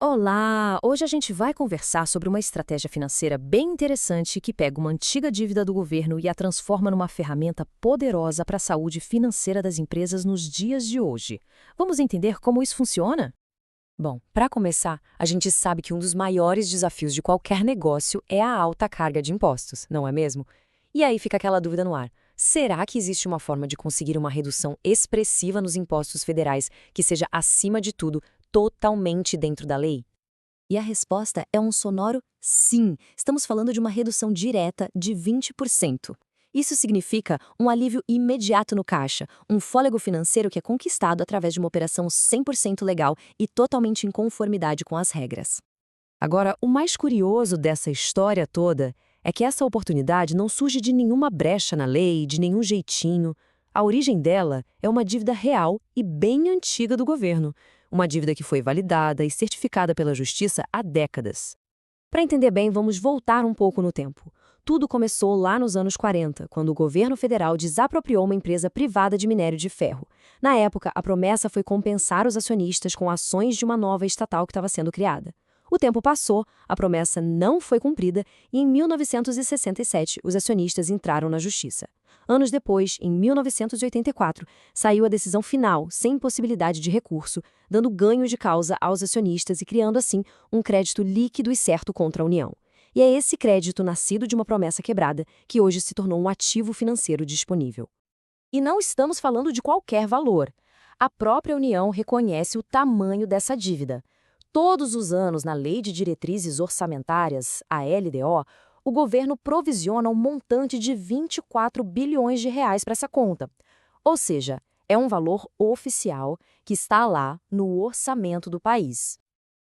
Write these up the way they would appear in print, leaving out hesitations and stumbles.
Olá! Hoje a gente vai conversar sobre uma estratégia financeira bem interessante que pega uma antiga dívida do governo e a transforma numa ferramenta poderosa para a saúde financeira das empresas nos dias de hoje. Vamos entender como isso funciona? Bom, para começar, a gente sabe que um dos maiores desafios de qualquer negócio é a alta carga de impostos, não é mesmo? E aí fica aquela dúvida no ar. Será que existe uma forma de conseguir uma redução expressiva nos impostos federais que seja, acima de tudo, totalmente dentro da lei? E a resposta é um sonoro sim. Estamos falando de uma redução direta de 20%. Isso significa um alívio imediato no caixa, um fôlego financeiro que é conquistado através de uma operação 100% legal e totalmente em conformidade com as regras. Agora, o mais curioso dessa história toda é que essa oportunidade não surge de nenhuma brecha na lei, de nenhum jeitinho. A origem dela é uma dívida real e bem antiga do governo, uma dívida que foi validada e certificada pela Justiça há décadas. Para entender bem, vamos voltar um pouco no tempo. Tudo começou lá nos anos 40, quando o governo federal desapropriou uma empresa privada de minério de ferro. Na época, a promessa foi compensar os acionistas com ações de uma nova estatal que estava sendo criada. O tempo passou, a promessa não foi cumprida e, em 1967, os acionistas entraram na justiça. Anos depois, em 1984, saiu a decisão final, sem possibilidade de recurso, dando ganho de causa aos acionistas e criando, assim, um crédito líquido e certo contra a União. E é esse crédito, nascido de uma promessa quebrada, que hoje se tornou um ativo financeiro disponível. E não estamos falando de qualquer valor. A própria União reconhece o tamanho dessa dívida. Todos os anos, na Lei de Diretrizes Orçamentárias, a LDO, o governo provisiona um montante de 24 bilhões de reais para essa conta. Ou seja, é um valor oficial que está lá no orçamento do país.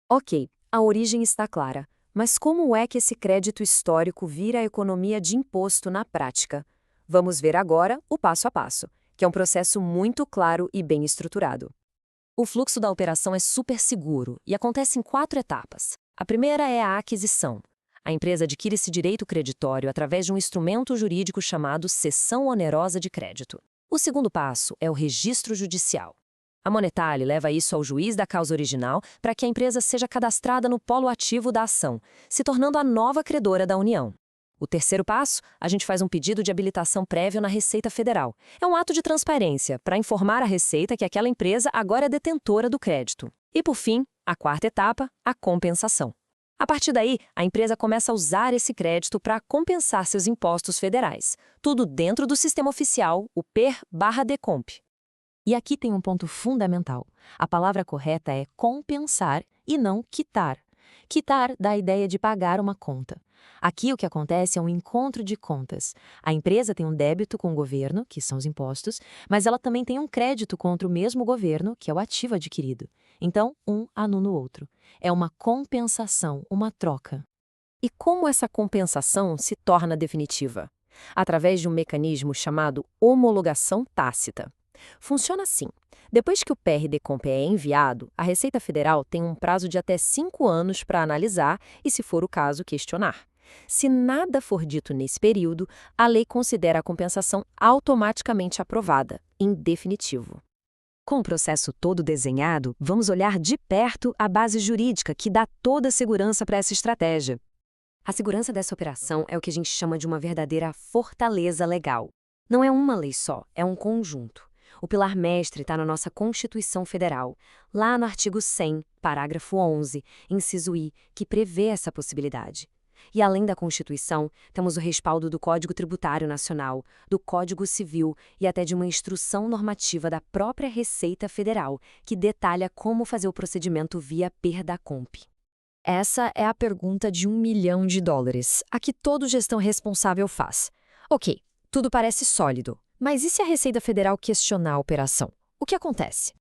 Ok, a origem está clara, mas como é que esse crédito histórico vira a economia de imposto na prática? Vamos ver agora o passo a passo, que é um processo muito claro e bem estruturado. O fluxo da operação é super seguro e acontece em 4 etapas. A primeira é a aquisição. A empresa adquire esse direito creditório através de um instrumento jurídico chamado cessão onerosa de crédito. O segundo passo é o registro judicial. A Monetale leva isso ao juiz da causa original para que a empresa seja cadastrada no polo ativo da ação, se tornando a nova credora da União. O terceiro passo, a gente faz um pedido de habilitação prévio na Receita Federal. É um ato de transparência para informar a Receita que aquela empresa agora é detentora do crédito. E, por fim, a quarta etapa, a compensação. A partir daí, a empresa começa a usar esse crédito para compensar seus impostos federais. Tudo dentro do sistema oficial, o PER/DECOMP. E aqui tem um ponto fundamental. A palavra correta é compensar e não quitar. Quitar dá a ideia de pagar uma conta. Aqui o que acontece é um encontro de contas. A empresa tem um débito com o governo, que são os impostos, mas ela também tem um crédito contra o mesmo governo, que é o ativo adquirido. Então, um anula o outro. É uma compensação, uma troca. E como essa compensação se torna definitiva? Através de um mecanismo chamado homologação tácita. Funciona assim. Depois que o PRDCOMP é enviado, a Receita Federal tem um prazo de até 5 anos para analisar e, se for o caso, questionar. Se nada for dito nesse período, a lei considera a compensação automaticamente aprovada, em definitivo. Com o processo todo desenhado, vamos olhar de perto a base jurídica que dá toda a segurança para essa estratégia. A segurança dessa operação é o que a gente chama de uma verdadeira fortaleza legal. Não é uma lei só, é um conjunto. O pilar mestre está na nossa Constituição Federal, lá no artigo 100, parágrafo 11, inciso I, que prevê essa possibilidade. E além da Constituição, temos o respaldo do Código Tributário Nacional, do Código Civil e até de uma instrução normativa da própria Receita Federal, que detalha como fazer o procedimento via PER/DECOMP. Essa é a pergunta de US$ 1 milhão, a que todo gestão responsável faz. Ok, tudo parece sólido, mas e se a Receita Federal questionar a operação? O que acontece?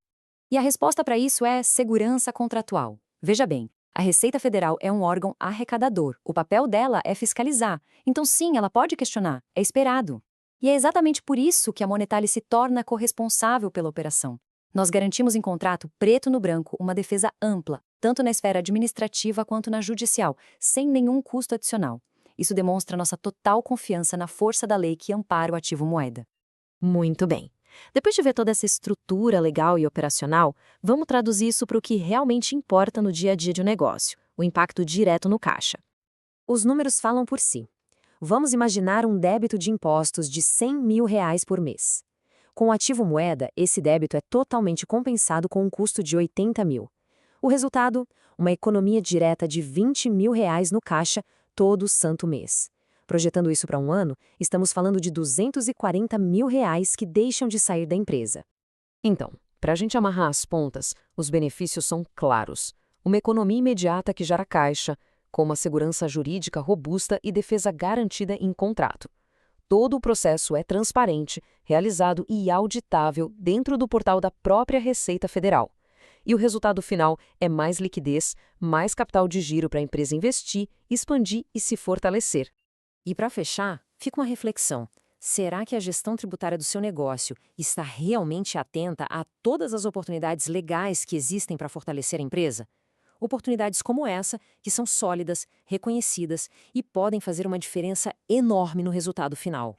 E a resposta para isso é segurança contratual. Veja bem, a Receita Federal é um órgão arrecadador. O papel dela é fiscalizar. Então, sim, ela pode questionar. É esperado. E é exatamente por isso que a Monetale se torna corresponsável pela operação. Nós garantimos em contrato, preto no branco, uma defesa ampla, tanto na esfera administrativa quanto na judicial, sem nenhum custo adicional. Isso demonstra nossa total confiança na força da lei que ampara o ativo moeda. Muito bem. Depois de ver toda essa estrutura legal e operacional, vamos traduzir isso para o que realmente importa no dia a dia de um negócio, o impacto direto no caixa. Os números falam por si. Vamos imaginar um débito de impostos de R$ 100.000 por mês. Com o ativo moeda, esse débito é totalmente compensado com um custo de 80 mil. O resultado? Uma economia direta de R$ 20.000 no caixa todo santo mês. Projetando isso para um ano, estamos falando de R$ 240.000 que deixam de sair da empresa. Então, para a gente amarrar as pontas, os benefícios são claros. Uma economia imediata que gera caixa, com uma segurança jurídica robusta e defesa garantida em contrato. Todo o processo é transparente, realizado e auditável dentro do portal da própria Receita Federal. E o resultado final é mais liquidez, mais capital de giro para a empresa investir, expandir e se fortalecer. E para fechar, fica uma reflexão. Será que a gestão tributária do seu negócio está realmente atenta a todas as oportunidades legais que existem para fortalecer a empresa? Oportunidades como essa, que são sólidas, reconhecidas e podem fazer uma diferença enorme no resultado final.